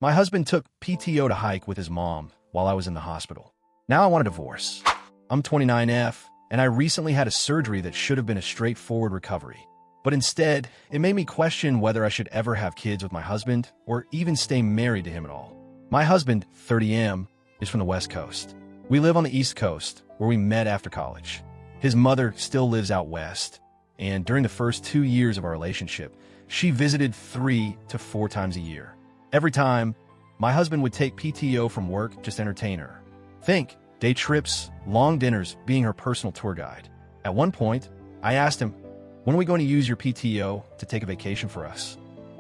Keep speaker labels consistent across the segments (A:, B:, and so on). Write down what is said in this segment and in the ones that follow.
A: My husband took PTO to hike with his mom while I was in the hospital. Now I want a divorce. I'm 29F, and I recently had a surgery that should have been a straightforward recovery. But instead, it made me question whether I should ever have kids with my husband or even stay married to him at all. My husband, 30M, is from the West Coast. We live on the East Coast, where we met after college. His mother still lives out west, and during the first 2 years of our relationship, she visited 3 to 4 times a year. Every time, my husband would take PTO from work just to entertain her. Think day trips, long dinners, being her personal tour guide. At one point, I asked him, "When are we going to use your PTO to take a vacation for us?"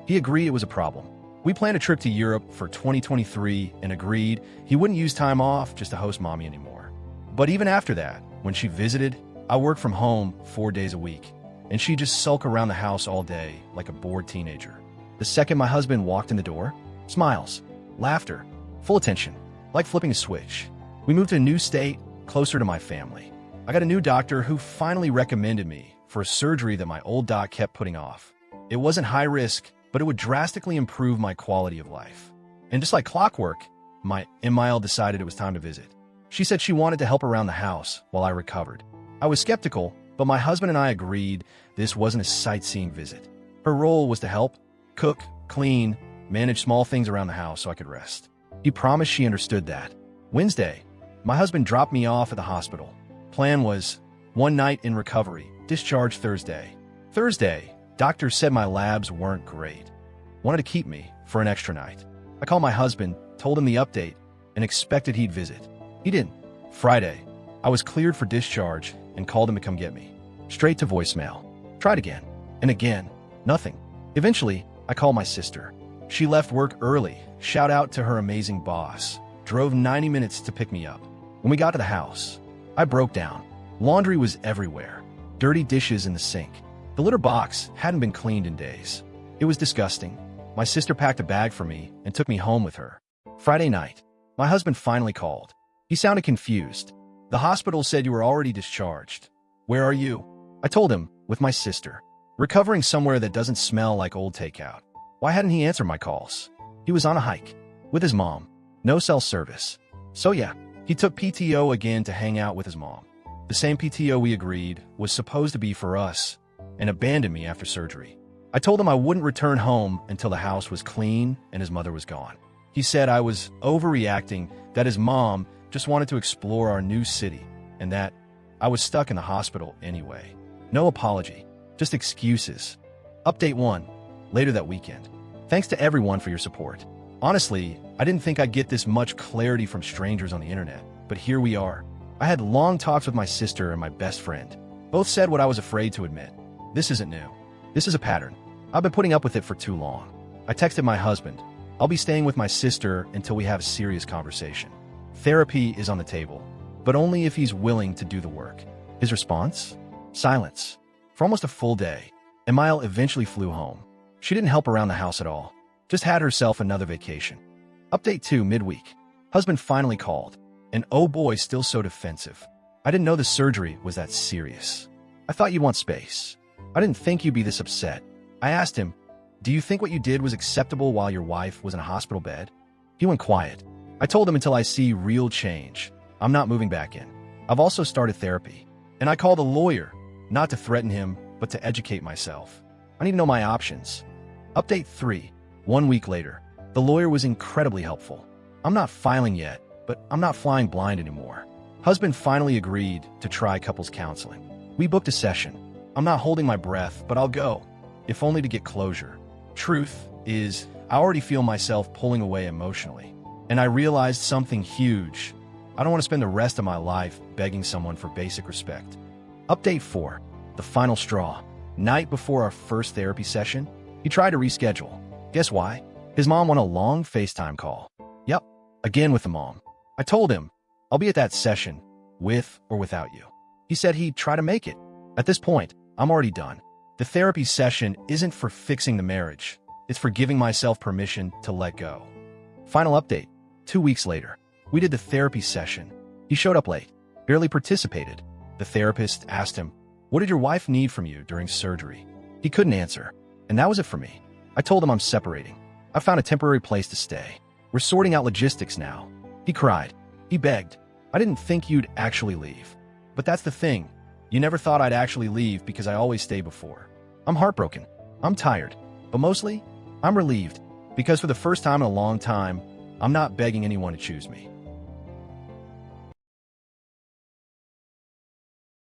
A: He agreed it was a problem. We planned a trip to Europe for 2023 and agreed he wouldn't use time off just to host mommy anymore. But even after that, when she visited, I worked from home 4 days a week, and she'd just sulk around the house all day like a bored teenager. The second my husband walked in the door, smiles, laughter, full attention, like flipping a switch. We moved to a new state, closer to my family. I got a new doctor who finally recommended me for a surgery that my old doc kept putting off. It wasn't high risk, but it would drastically improve my quality of life. And just like clockwork, my Emile decided it was time to visit. She said she wanted to help around the house while I recovered. I was skeptical, but my husband and I agreed this wasn't a sightseeing visit. Her role was to help, cook, clean, manage small things around the house so I could rest. He promised she understood that. Wednesday, my husband dropped me off at the hospital. Plan was 1 night in recovery, discharge Thursday. Thursday, doctors said my labs weren't great. Wanted to keep me for an extra night. I called my husband, told him the update, and expected he'd visit. He didn't. Friday, I was cleared for discharge and called him to come get me. Straight to voicemail. Tried again. And again. Nothing. Eventually, I called my sister. She left work early. Shout out to her amazing boss. Drove 90 minutes to pick me up. When we got to the house, I broke down. Laundry was everywhere. Dirty dishes in the sink. The litter box hadn't been cleaned in days. It was disgusting. My sister packed a bag for me and took me home with her. Friday night, my husband finally called. He sounded confused. "The hospital said you were already discharged. Where are you?" I told him, with my sister. Recovering somewhere that doesn't smell like old takeout. Why hadn't he answered my calls? He was on a hike. With his mom. No cell service. So yeah, he took PTO again to hang out with his mom. The same PTO we agreed was supposed to be for us, and abandoned me after surgery. I told him I wouldn't return home until the house was clean and his mother was gone. He said I was overreacting, that his mom just wanted to explore our new city, and that I was stuck in the hospital anyway. No apology, just excuses. Update 1, later that weekend. Thanks to everyone for your support. Honestly, I didn't think I'd get this much clarity from strangers on the internet, but here we are. I had long talks with my sister and my best friend. Both said what I was afraid to admit. This isn't new. This is a pattern. I've been putting up with it for too long. I texted my husband. I'll be staying with my sister until we have a serious conversation. Therapy is on the table, but only if he's willing to do the work. His response? Silence. For almost a full day, Emile eventually flew home. She didn't help around the house at all. Just had herself another vacation. Update 2, midweek. Husband finally called. And oh boy, still so defensive. I didn't know the surgery was that serious. I thought you'd want space. I didn't think you'd be this upset. I asked him, "Do you think what you did was acceptable while your wife was in a hospital bed?" He went quiet. I told him until I see real change, I'm not moving back in. I've also started therapy. And I called a lawyer, not to threaten him, but to educate myself. I need to know my options. Update 3, 1 week later. The lawyer was incredibly helpful. I'm not filing yet, but I'm not flying blind anymore. Husband finally agreed to try couples counseling. We booked a session. I'm not holding my breath, but I'll go, if only to get closure. Truth is, I already feel myself pulling away emotionally. And I realized something huge. I don't want to spend the rest of my life begging someone for basic respect. Update 4, the final straw. Night before our first therapy session, he tried to reschedule. Guess why? His mom won a long FaceTime call. Yep, again with the mom. I told him, I'll be at that session, with or without you. He said he'd try to make it. At this point, I'm already done. The therapy session isn't for fixing the marriage. It's for giving myself permission to let go. Final update, 2 weeks later. We did the therapy session. He showed up late, barely participated. The therapist asked him, "What did your wife need from you during surgery?" He couldn't answer, and that was it for me. I told him I'm separating. I found a temporary place to stay. We're sorting out logistics now. He cried. He begged. I didn't think you'd actually leave. But that's the thing. You never thought I'd actually leave because I always stay before. I'm heartbroken. I'm tired. But mostly, I'm relieved because for the first time in a long time, I'm not begging anyone to choose me.